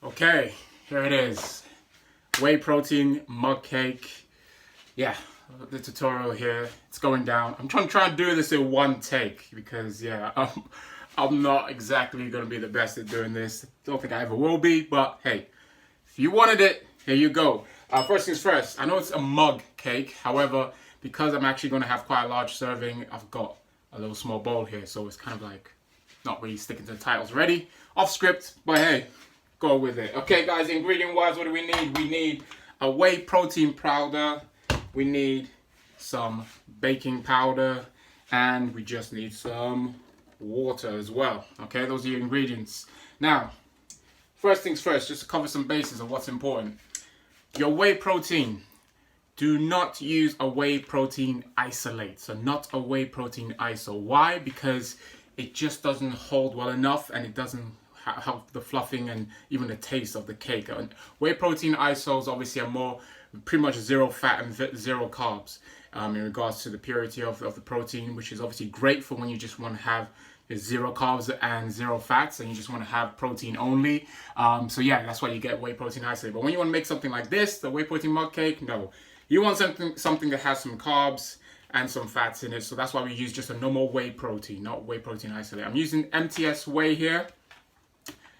Okay, here it is. Whey protein mug cake. Yeah, the tutorial here. It's going down. I'm trying to do this in one take because yeah, I'm not exactly gonna be the best at doing this. Don't think I ever will be, but hey, if you wanted it, here you go. First things first. I know it's a mug cake. However, because I'm actually gonna have quite a large serving, I've got a little small bowl here, so it's kind of like not really sticking to the titles. Ready? Off script, but hey, go with it. Okay, guys, ingredient wise, what do we need? We need a whey protein powder, we need some baking powder, and we just need some water as well. Okay, those are your ingredients. Now, first things first, just to cover some bases of what's important. Your whey protein. Do not use a whey protein isolate. So not a whey protein iso. Why? Because it just doesn't hold well enough and it doesn't help the fluffing and even the taste of the cake. And whey protein isos obviously are more pretty much zero fat and zero carbs in regards to the purity of the protein, which is obviously great for when you just want to have zero carbs and zero fats and you just want to have protein only. So yeah, that's why you get whey protein isolate. But when you want to make something like this, the whey protein mug cake, no. You want something that has some carbs and some fats in it. So that's why we use just a normal whey protein, not whey protein isolate. I'm using MTS Whey here,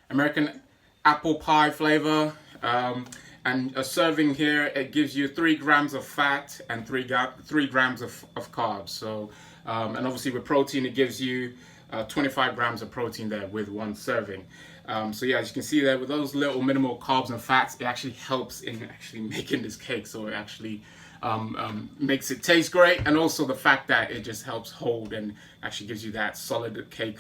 American apple pie flavor. And a serving here, it gives you 3 grams of fat and 3 grams of carbs. So, and obviously with protein, it gives you 25 grams of protein there with one serving. So yeah, as you can see there, with those little minimal carbs and fats, it actually helps in actually making this cake. So it actually makes it taste great, and also the fact that it just helps hold and actually gives you that solid cake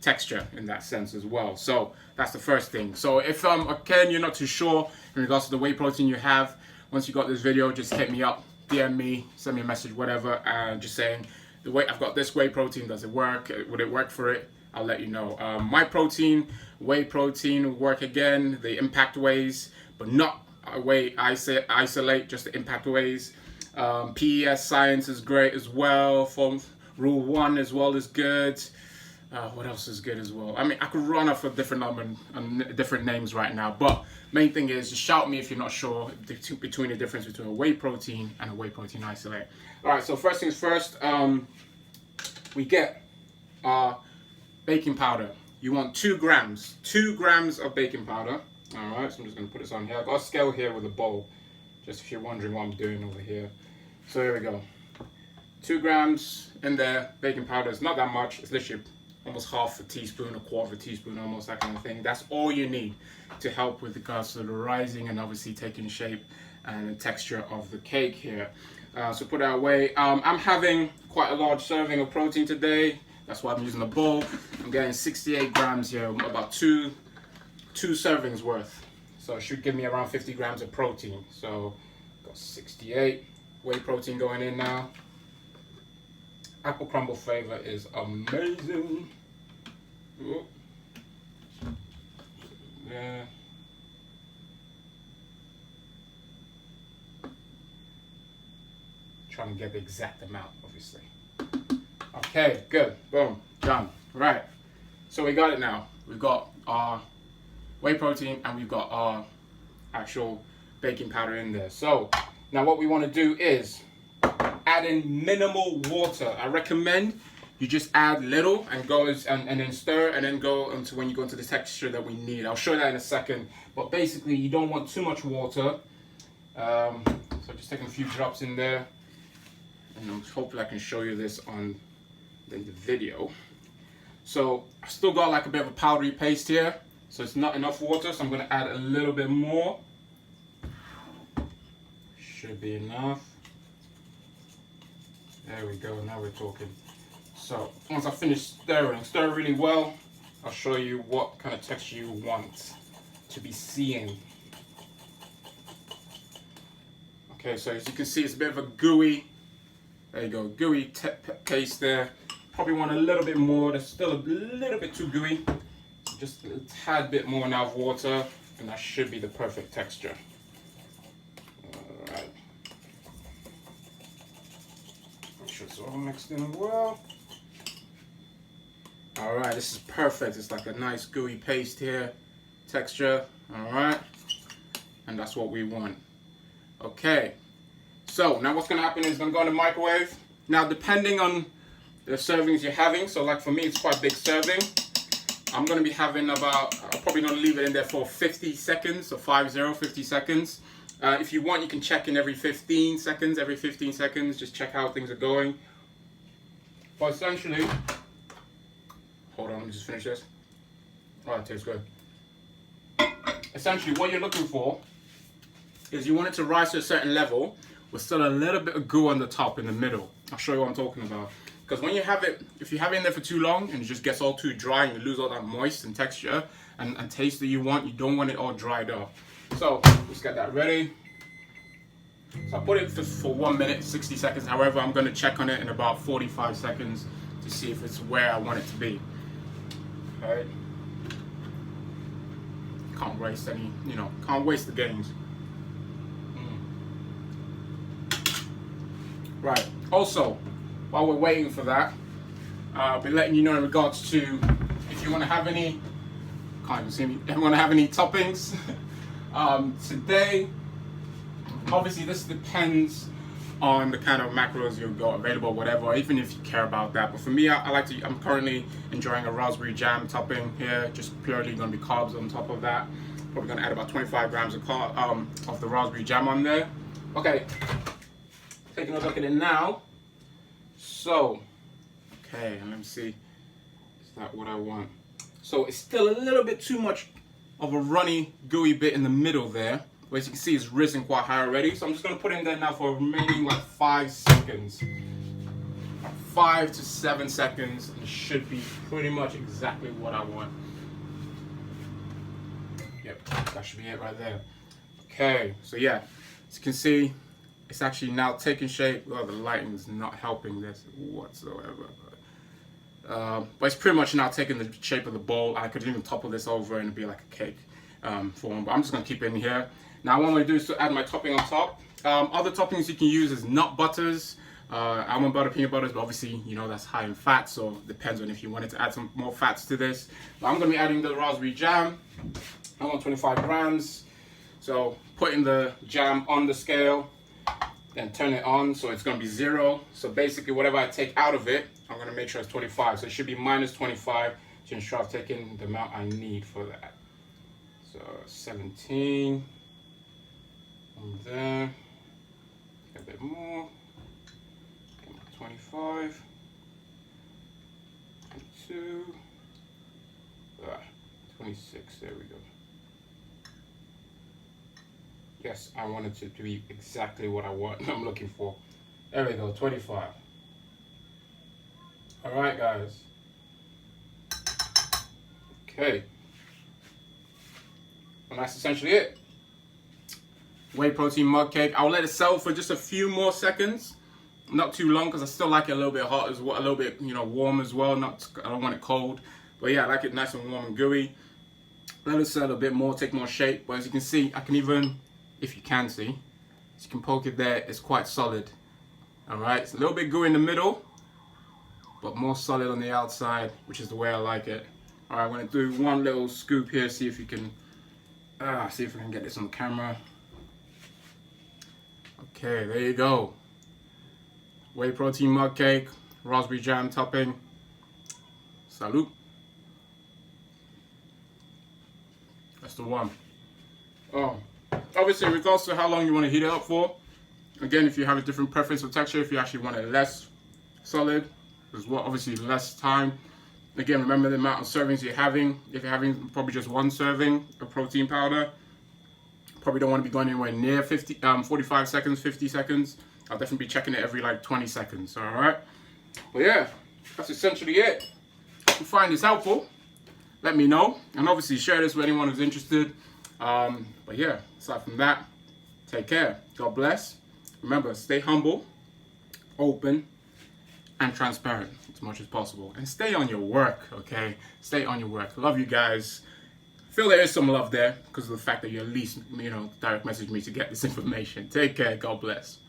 texture in that sense as well. So that's the first thing. So if again you're not too sure in regards to the whey protein you have, once you got this video, just hit me up, DM me, send me a message, whatever, and just saying the way I've got this whey protein, does it work? Would it work for it? I'll let you know. My protein, whey protein will work again, the impact wheys, but not a whey isolate, just the impact wheys. PES science is great as well. From rule 1 as well is good. What else is good as well? I mean, I could run off a different number and different names right now, but main thing is just shout me if you're not sure between the difference between a whey protein and a whey protein isolate. All right, so first things first, we get our baking powder. You want 2 grams of baking powder. All right, so I'm just gonna put this on here. I've got a scale here with a bowl, just if you're wondering what I'm doing over here. So here we go. 2 grams in there, baking powder. It's not that much. It's literally almost half a teaspoon, a quarter of a teaspoon, almost that kind of thing. That's all you need to help with regards to the rising and obviously taking shape and the texture of the cake here. So put that away. I'm having quite a large serving of protein today. That's why I'm using a bowl. I'm getting 68 grams here, about two servings worth. So it should give me around 50 grams of protein. So got 68 whey protein going in now. Apple crumble flavor is amazing. Ooh. Yeah. Trying to get the exact amount, obviously. Okay, good. Boom, done. Right. So we got it now. We've got our whey protein and we've got our actual baking powder in there. So now what we want to do is add in minimal water. I recommend you just add little and go and then stir and then go into when you go into the texture that we need. I'll show that in a second. But basically, you don't want too much water. So just taking a few drops in there, and hopefully I can show you this on the video. So I still got like a bit of a powdery paste here. So it's not enough water, so I'm going to add a little bit more. Should be enough. There we go, now we're talking. So once I finish stirring, stir really well, I'll show you what kind of texture you want to be seeing. Okay, so as you can see, it's a bit of a gooey, there you go, gooey paste there. Probably want a little bit more, that's still a little bit too gooey. Just a tad bit more now of water, and that should be the perfect texture. Alright. Make sure it's all mixed in well. Alright, this is perfect. It's like a nice gooey paste here. texture. All right, and that's what we want. Okay, so now what's gonna happen is it's gonna go in the microwave. Now, depending on the servings you're having, so like for me, it's quite a big serving. I'm gonna be having about, I'm probably gonna leave it in there for 50 seconds, so 50 seconds. If you want, you can check in every 15 seconds, just check how things are going. But essentially, hold on, let me just finish this. Oh, it tastes good. Essentially, what you're looking for is you want it to rise to a certain level with still a little bit of goo on the top in the middle. I'll show you what I'm talking about. Because when you have it, if you have it in there for too long and it just gets all too dry and you lose all that moist and texture and taste that you want, you don't want it all dried up. So let's get that ready. So I put it for 1 minute, 60 seconds. However, I'm going to check on it in about 45 seconds to see if it's where I want it to be. Okay. Can't waste any, can't waste the gains. Right. Also, while we're waiting for that, I'll be letting you know in regards to if you want to have any, can't even see me, if you want to have any toppings. Today, obviously this depends on the kind of macros you've got available, whatever, even if you care about that. But for me, I'm currently enjoying a raspberry jam topping here, just purely going to be carbs on top of that. Probably going to add about 25 grams of the raspberry jam on there. Okay, taking a look at it now. So, okay, let me see, is that what I want? So it's still a little bit too much of a runny, gooey bit in the middle there. But as you can see, it's risen quite high already. So I'm just gonna put it in there now for remaining like 5 seconds. 5 to 7 seconds, and it should be pretty much exactly what I want. Yep, that should be it right there. Okay, so yeah, as you can see, it's actually now taking shape. Well, the lighting is not helping this whatsoever. But it's pretty much now taking the shape of the bowl. I could even topple this over and it'd be like a cake form. But I'm just going to keep it in here. Now what I'm going to do is to add my topping on top. Other toppings you can use is nut butters, almond butter, peanut butters. But obviously, that's high in fat. So it depends on if you wanted to add some more fats to this. But I'm going to be adding the raspberry jam. I want 25 grams. So putting the jam on the scale. Then turn it on, so it's going to be 0. So basically, whatever I take out of it, I'm going to make sure it's 25. So it should be minus 25 to ensure I've taken the amount I need for that. So 17. And then a bit more. 25. 22. 26. There we go. Yes, I want it to be exactly what I'm looking for. There we go, 25. All right, guys. Okay. And that's essentially it. Whey protein mug cake. I'll let it settle for just a few more seconds. Not too long, because I still like it a little bit hot as well, a little bit, warm as well. I don't want it cold. But yeah, I like it nice and warm and gooey. Let it settle a bit more, take more shape. But as you can see, I can even, if you can see, as you can poke it there, it's quite solid. Alright, it's a little bit gooey in the middle, but more solid on the outside, which is the way I like it. Alright, I'm going to do one little scoop here, see if you can, see if I can get this on the camera. Okay, there you go. Whey protein mug cake, raspberry jam topping. Salute. That's the one. Obviously, in regards to how long you want to heat it up for, again, if you have a different preference for texture, if you actually want it less solid, as well, obviously less time. Again, remember the amount of servings you're having. If you're having probably just one serving of protein powder, probably don't want to be going anywhere near 45 seconds, 50 seconds. I'll definitely be checking it every like 20 seconds, all right? But yeah, that's essentially it. If you find this helpful, let me know. And obviously share this with anyone who's interested. But yeah, aside from that, take care. God bless. Remember, stay humble, open, and transparent as much as possible. And stay on your work, okay? Stay on your work. Love you guys. Feel there is some love there because of the fact that you at least, direct message me to get this information. Take care. God bless.